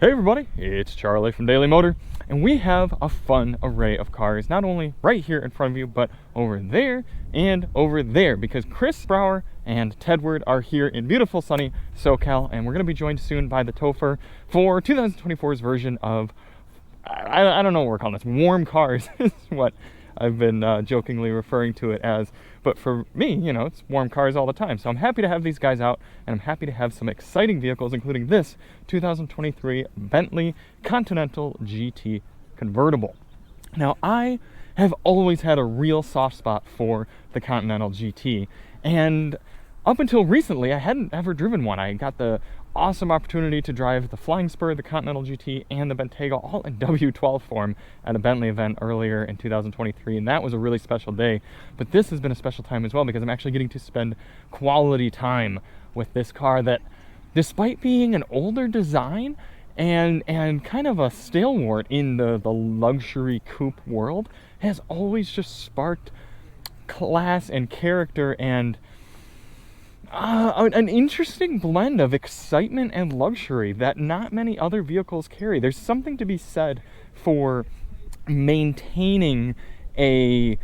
Hey everybody, it's Charlie from Daily Motor, and we have a fun array of cars, not only right here in front of you, but over there and over there, because Chris Brower and Tedward are here in beautiful sunny SoCal, and we're going to be joined soon by the Topher for 2024's version of, I don't know what we're calling this, warm cars is what I've been jokingly referring to it as. But for me, you know, it's warm cars all the time. So I'm happy to have these guys out, and I'm happy to have some exciting vehicles, including this 2023 Bentley Continental GT Convertible. Now, I have always had a real soft spot for the Continental GT, and up until recently, I hadn't ever driven one. I got the awesome opportunity to drive the Flying Spur, the Continental GT, and the Bentayga all in W12 form at a Bentley event earlier in 2023, and that was a really special day. But this has been a special time as well because I'm actually getting to spend quality time with this car that, despite being an older design and kind of a stalwart in the luxury coupe world, has always just sparked class and character and an interesting blend of excitement and luxury that not many other vehicles carry. There's something to be said for maintaining a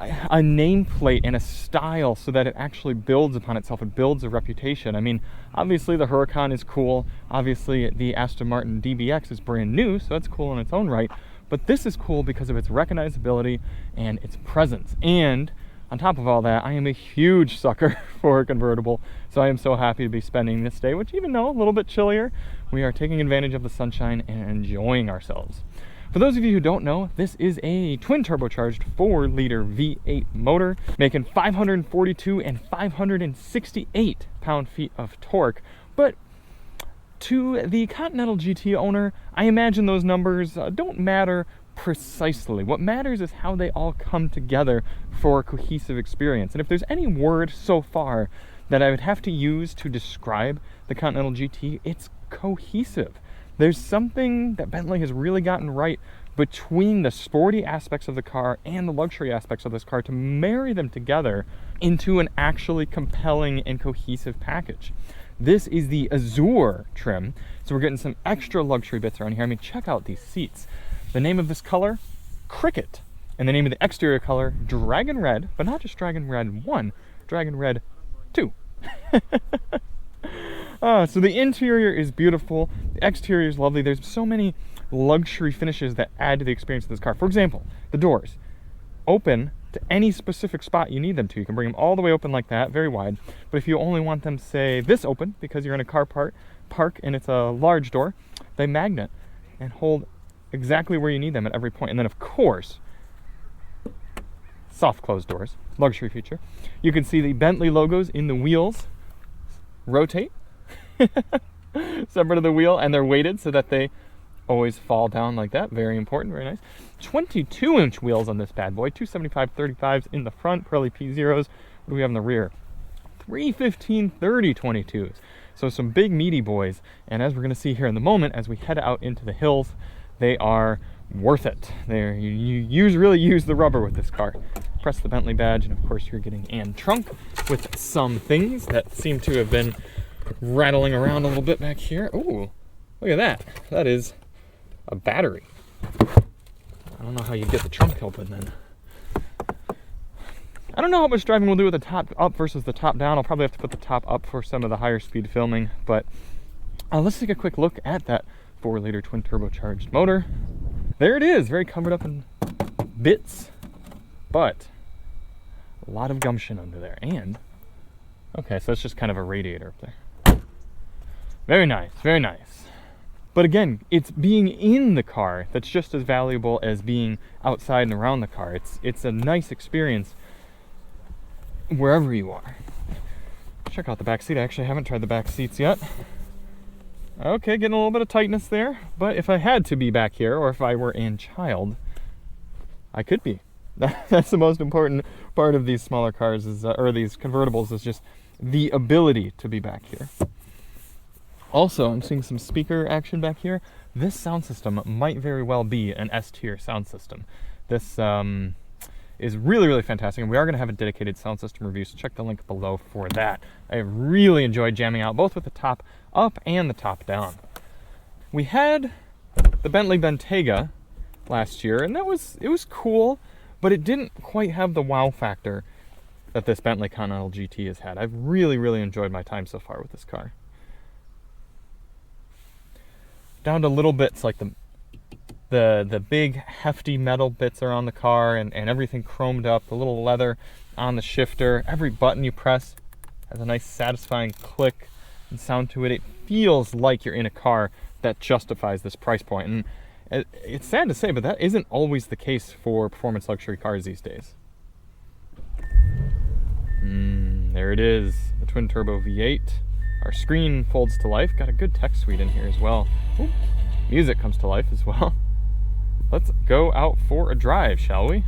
nameplate and a style so that it actually builds upon itself. It builds a reputation. I mean, obviously the Huracan is cool. Obviously the Aston Martin DBX is brand new, so that's cool in its own right. But this is cool because of its recognizability and its presence. And on top of all that, I am a huge sucker for a convertible, so I am so happy to be spending this day, which, even though a little bit chillier, we are taking advantage of the sunshine and enjoying ourselves. For those of you who don't know, this is a twin turbocharged 4-liter V8 motor, making 542 and 568 pound-feet of torque. But to the Continental GT owner, I imagine those numbers don't matter precisely. What matters is how they all come together for a cohesive experience. And if there's any word so far that I would have to use to describe the Continental GT, it's cohesive. There's something that Bentley has really gotten right between the sporty aspects of the car and the luxury aspects of this car to marry them together into an actually compelling and cohesive package. This is the Azure trim, so we're getting some extra luxury bits around here. I mean, check out these seats. The name of this color, Cricket. And the name of the exterior color, Dragon Red, but not just Dragon Red 1, Dragon Red 2. So the interior is beautiful, the exterior is lovely. There's so many luxury finishes that add to the experience of this car. For example, the doors open to any specific spot you need them to. You can bring them all the way open like that, very wide. But if you only want them, say, this open, because you're in a car park and it's a large door, they magnet and hold exactly where you need them at every point. And then, of course, soft closed doors, luxury feature. You can see the Bentley logos in the wheels rotate separate of the wheel, and they're weighted so that they always fall down like that. Very important, very nice. 22-inch wheels on this bad boy, 275/35s in the front, Pirelli P0s. What do we have in the rear? 315/30 22s. So some big meaty boys, and as we're going to see here in the moment, as we head out into the hills, they are worth it. You really use the rubber with this car. Press the Bentley badge, and of course you're getting a trunk with some things that seem to have been rattling around a little bit back here. Ooh, look at that. That is a battery. I don't know how you get the trunk open then. I don't know how much driving we'll do with the top up versus the top down. I'll probably have to put the top up for some of the higher speed filming, but let's take a quick look at that 4-liter twin turbocharged motor. There it is, very covered up in bits, but a lot of gumption under there. And okay, so it's just kind of a radiator up there. Very nice, very nice. But again, it's being in the car that's just as valuable as being outside and around the car. It's a nice experience wherever you are. Check out the back seat. I actually haven't tried the back seats yet. Okay, getting a little bit of tightness there, but if I had to be back here, or if I were a child, I could be. That's the most important part of these smaller cars, or these convertibles, is just the ability to be back here. Also, I'm seeing some speaker action back here. This sound system might very well be an S-tier sound system. This is really, really fantastic, and we are going to have a dedicated sound system review, so check the link below for that. I have really enjoyed jamming out both with the top up and the top down. We had the Bentley Bentayga last year, and it was cool, but it didn't quite have the wow factor that this Bentley Continental GT has had. I've really, really enjoyed my time so far with this car. Down to little bits like the big hefty metal bits are on the car, and everything chromed up, the little leather on the shifter. Every button you press has a nice satisfying click and sound to it. It feels like you're in a car that justifies this price point. And it's sad to say, but that isn't always the case for performance luxury cars these days. There it is, the twin turbo V8. Our screen folds to life. Got a good text suite in here as well. Ooh, music comes to life as well. Let's go out for a drive, shall we?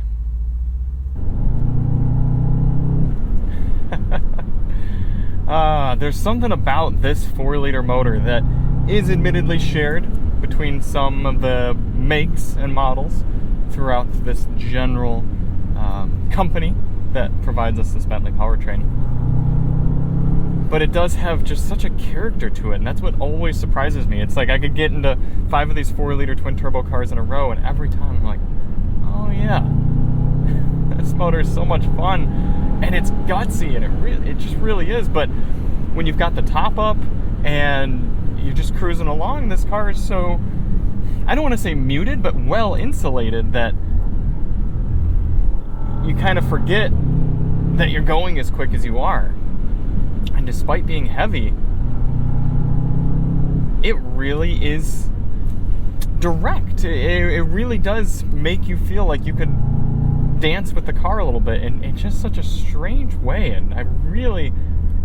There's something about this 4-liter motor that is admittedly shared between some of the makes and models throughout this general company that provides us this Bentley powertrain. But it does have just such a character to it, and that's what always surprises me. It's like I could get into 5 of these 4-liter twin-turbo cars in a row, and every time I'm like, oh yeah, this motor is so much fun, and it's gutsy, and it just really is. But when you've got the top up and you're just cruising along, this car is so, I don't want to say muted, but well insulated, that you kind of forget that you're going as quick as you are. And despite being heavy, it really is direct. It really does make you feel like you could dance with the car a little bit in just such a strange way. And I really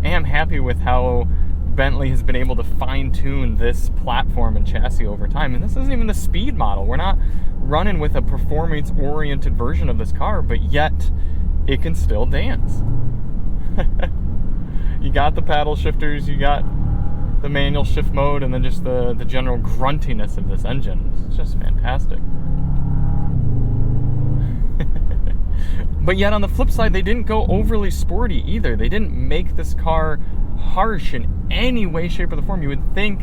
am happy with how Bentley has been able to fine-tune this platform and chassis over time. And this isn't even the speed model. We're not running with a performance-oriented version of this car, but yet it can still dance. You got the paddle shifters, you got the manual shift mode, and then just the general gruntiness of this engine. It's just fantastic. But yet on the flip side, they didn't go overly sporty either. They didn't make this car harsh in any way, shape, or the form. You would think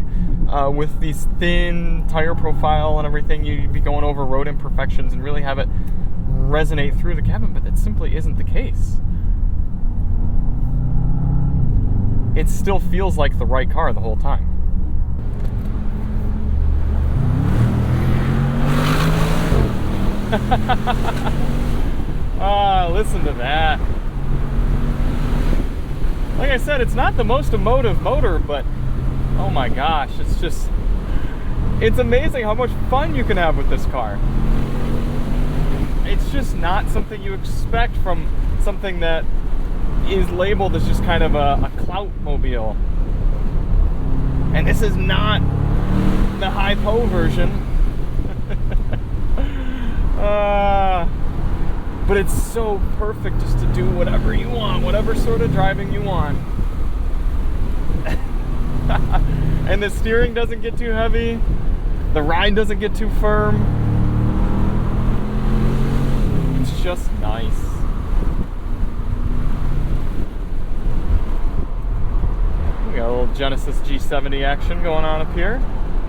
with these thin tire profile and everything, you'd be going over road imperfections and really have it resonate through the cabin, but that simply isn't the case. It still feels like the right car the whole time. Listen to that. Like I said, it's not the most emotive motor, but oh my gosh, it's amazing how much fun you can have with this car. It's just not something you expect from something that is labeled as just kind of a clout mobile. And this is not the high-po version. But it's so perfect just to do whatever you want, whatever sort of driving you want. And the steering doesn't get too heavy. The ride doesn't get too firm. It's just nice. We got a little Genesis G70 action going on up here.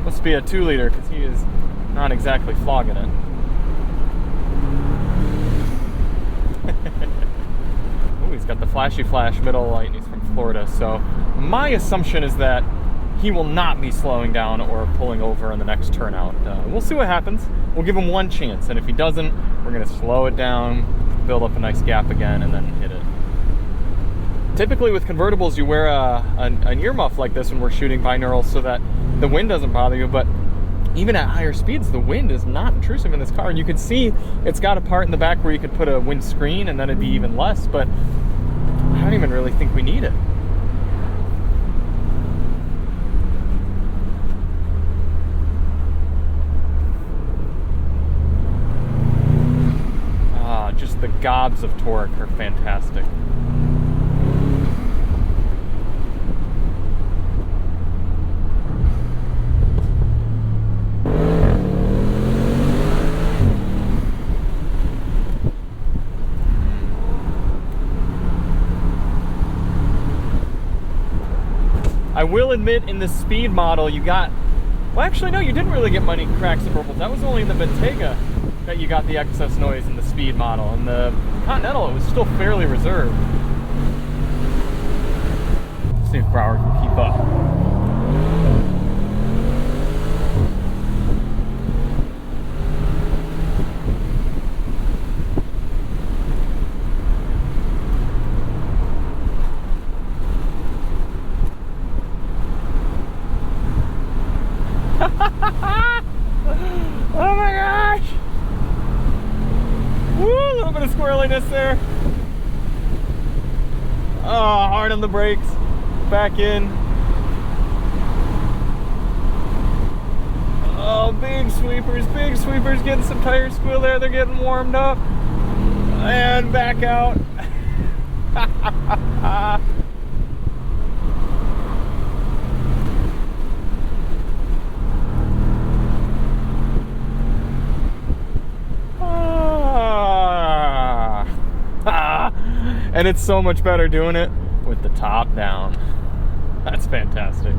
Must be a 2-liter because he is not exactly flogging it. Ooh, he's got the flashy flash middle light and he's from Florida. So my assumption is that he will not be slowing down or pulling over in the next turnout. We'll see what happens. We'll give him one chance, and if he doesn't, we're going to slow it down, build up a nice gap again, and then hit it. Typically with convertibles, you wear an earmuff like this when we're shooting binaural so that the wind doesn't bother you, but even at higher speeds, the wind is not intrusive in this car. And you can see it's got a part in the back where you could put a wind screen and then it'd be even less, but I don't even really think we need it. Just the gobs of torque are fantastic. I will admit, in the speed model, you got Well, actually, no, you didn't really get many cracks and burbles. That was only in the Bentayga that you got the excess noise in the speed model. And the Continental, it was still fairly reserved. Let's see if Brower can keep up. Oh my gosh! Woo, a little bit of squirreliness there. Oh, hard on the brakes. Back in. Oh, big sweepers, getting some tire squeal there. They're getting warmed up. And back out. And it's so much better doing it with the top down. That's fantastic.